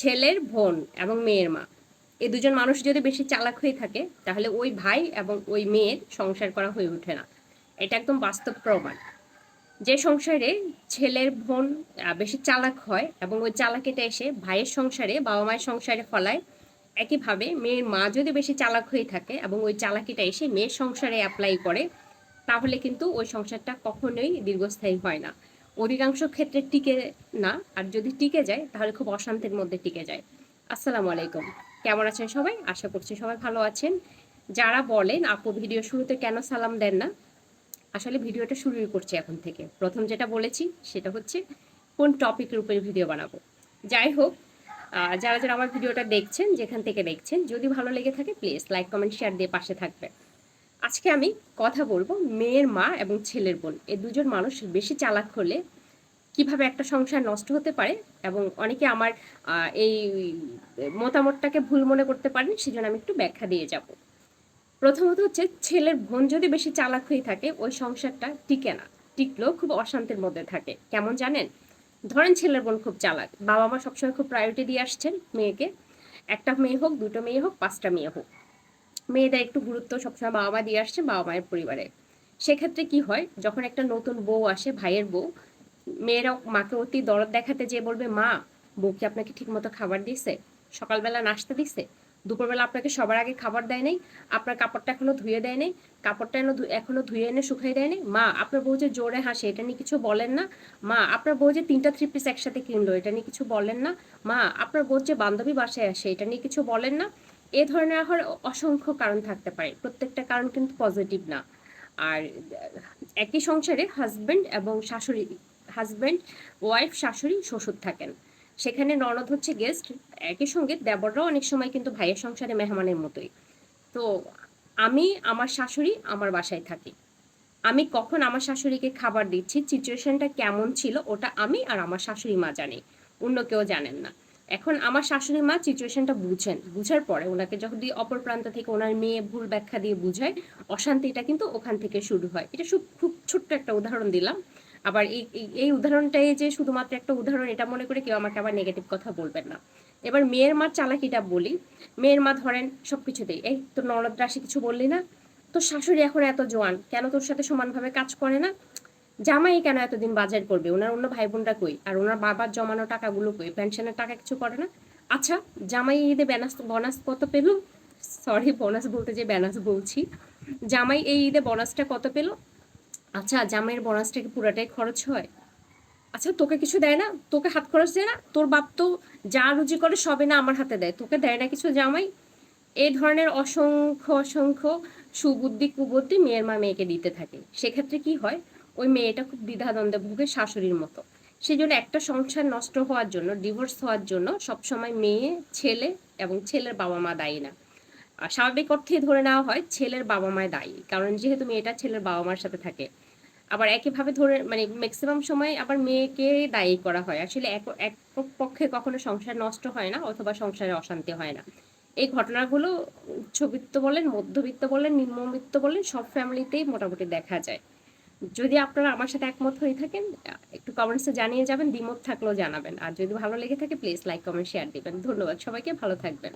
ছেলের বোন এবং মেয়ের মা, এই দুজন মানুষ যদি বেশি চালাক হয়ে থাকে তাহলে ওই ভাই এবং ওই মেয়ের সংসার করা হয়ে ওঠে না। এটা একদম বাস্তব প্রমাণ। যে সংসারে ছেলের বোন বেশি চালাক হয় এবং ওই চালাকিটা এসে ভাইয়ের সংসারে, বাবা মায়ের সংসারে ফলায়, একইভাবে মেয়ের মা যদি বেশি চালাক হয়ে থাকে এবং ওই চালাকিটা এসে মেয়ের সংসারে অ্যাপ্লাই করে, তাহলে কিন্তু ওই সংসারটা কখনোই দীর্ঘস্থায়ী হয় না। অধিকাংশ ক্ষেত্রে টিকে না, আর যদি টিকে যায় তাহলে খুব অশান্তির মধ্যে টিকে যায়। আসসালামু আলাইকুম, কেমন আছেন সবাই? আশা করছি সবাই ভালো আছেন। যারা বলেন আপু ভিডিও শুরুতে কেন সালাম দেন না, আসলে ভিডিওটা শুরুই করছি এখন থেকে। প্রথম যেটা বলেছি সেটা হচ্ছে কোন টপিকের উপরে ভিডিও বানাবো। যাই হোক, যারা যারা আমার ভিডিওটা দেখছেন, যেখান থেকে দেখছেন, যদি ভালো লেগে থাকে প্লিজ লাইক কমেন্ট শেয়ার দিয়ে পাশে থাকবে। আজকে আমি কথা বলবো মেয়ের মা এবং ছেলের বোন, এই দুজন মানুষ বেশি চালাক হলে কিভাবে একটা সংসার নষ্ট হতে পারে, এবং অনেকে আমার এই মতামতটাকে ভুল মনে করতে পারেন, সেজন্য আমি একটু ব্যাখ্যা দিয়ে যাব। প্রথমত হচ্ছে, ছেলের বোন যদি বেশি চালাক হয়ে থাকে ওই সংসারটা টিকে না, টিকলেও খুব অশান্তির মধ্যে থাকে। কেমন জানেন? ধরেন ছেলের বোন খুব চালাক, বাবা মা সবসময় খুব প্রায়োরিটি দিয়ে আসছেন মেয়েকে। একটা মেয়ে হোক, দুটো মেয়ে হোক, পাঁচটা মেয়ে হোক, মেয়েদের একটু গুরুত্ব সবসময় বাবা মা দিয়ে আসছে বাবা মায়ের পরিবারে। সেক্ষেত্রে কি হয়, যখন একটা নতুন বউ আসে, ভাইয়ের বউ, মেয়েরা মাকে অতি দরদ দেখাতে যেয়ে বলবে, মা বউ কি আপনাকে ঠিক মতো খাবার দিয়েছে, সকালবেলা নাস্তা দিচ্ছে, দুপুরবেলা আপনাকে সবার আগে খাবার দেয় নাই, আপনার কাপড়টা এখনো ধুয়ে দেয় নাই, কাপড়টা এখনো ধুয়ে এনে শুকাই দেয় নাই, মা আপনার বউ যে জোরে হাসে এটা নিয়ে কিছু বলেন না, মা আপনার বউ যে 3টা 3 পিস একসাথে কিনলো এটা নিয়ে কিছু বলেন না, মা আপনার বউ যে বান্ধবী বাসায় আসে এটা নিয়ে কিছু বলেন না। এ ধরনের আবার অসংখ্য কারণ থাকতে পারে, প্রত্যেকটা কারণ কিন্তু পজিটিভ না। আর একই সংসারে হাজবেন্ড এবং শাশুড়ি, হাজবেন্ড ওয়াইফ, শাশুড়ি শ্বশুর থাকেন, সেখানে ননদ হচ্ছে গেস্ট। একই সঙ্গে দেবররাও অনেক সময় কিন্তু ভাইয়ের সংসারে মেহমানের মতোই। তো আমি, আমার শাশুড়ি আমার বাসায় থাকি, আমি কখন আমার শাশুড়িকে খাবার দিচ্ছি, সিচুয়েশনটা কেমন ছিল, ওটা আমি আর আমার শাশুড়ি মা জানি, অন্য কেউ জানেন না। এখন আমার শাশুড়ি মা সিচুয়েশনটা বুঝেন, বুঝার পরে ওনাকে যখন অপর প্রান্ত থেকে ওনার মেয়ে ভুল ব্যাখ্যা দিয়ে বুঝায়, অশান্তিটা কিন্তু ওখান থেকে শুরু হয়। এটা খুব ছোট্ট একটা উদাহরণ দিলাম। আবার এই উদাহরণটাই যে শুধুমাত্র একটা উদাহরণ এটা মনে করে কেউ আমাকে আবার নেগেটিভ কথা বলবেন না। এবার মেয়ের মার চালাকিটা বলি। মেয়ের মা ধরেন সবকিছুতেই, এই তোর ননদ রাশি কিছু বললি না, তোর শাশুড়ি এখন এত জোয়ান কেন তোর সাথে সমানভাবে কাজ করে না, জামাই কেন এতদিন বাজার করবে, ওনার অন্য ভাই বোনরা কই, আর ওনার বাবার জমানো টাকাগুলো কই, পেনশনের টাকা কিছু করে না। আচ্ছা, জামাই ঈদে বোনাস কত পেল, সরি বোনাস বলতে যে ব্যানাস বলছি, জামাই এই ঈদে বোনাসটা কত পেল? আচ্ছা, জামাইয়ের বোনাসটা কি পুরাটাই খরচ হয়? আচ্ছা, তোকে কিছু দেয় না, তোকে হাত খরচ দেয় না? তোর বাপ তো যা রুজি করে সবে না আমার হাতে দেয়, তোকে দেয় না কিছু জামাই? এই ধরনের অসংখ্য অসংখ্য সুবুদ্ধি কুবুদ্ধি মেয়ের মা মেয়েকে দিতে থাকে। সেক্ষেত্রে কি হয়, ওই মেয়েটা খুব দ্বিধাদ্বন্দ্বে ভুগে শাশুড়ির মতো। সেই জন্য একটা সংসার নষ্ট হওয়ার জন্য, ডিভোর্স হওয়ার জন্য সবসময় মেয়ে, ছেলে এবং ছেলের বাবা মা দায়ী না। আর স্বাভাবিক অর্থেই ধরে নেওয়া হয় ছেলের বাবা মায় দায়ী, কারণ যেহেতু মেয়েটা ছেলের বাবা মার সাথে থাকে। আবার একইভাবে ধরে মানে ম্যাক্সিমাম সময় আবার মেয়েকে দায়ী করা হয়। আসলে এক পক্ষে কখনো সংসার নষ্ট হয় না, অথবা সংসারে অশান্তি হয় না। এই ঘটনাগুলো উচ্চবিত্ত বলেন, মধ্যবিত্ত বলেন, নিম্নবিত্ত বলেন, সব ফ্যামিলিতেই মোটামুটি দেখা যায়। যদি আপনারা আমার সাথে একমত হয়ে থাকেন একটু কমেন্টসে জানিয়ে যাবেন, দ্বিমত থাকলেও জানাবেন। আর যদি ভালো লেগে থাকে প্লিজ লাইক কমেন্ট শেয়ার দিবেন। ধন্যবাদ সবাইকে, ভালো থাকবেন।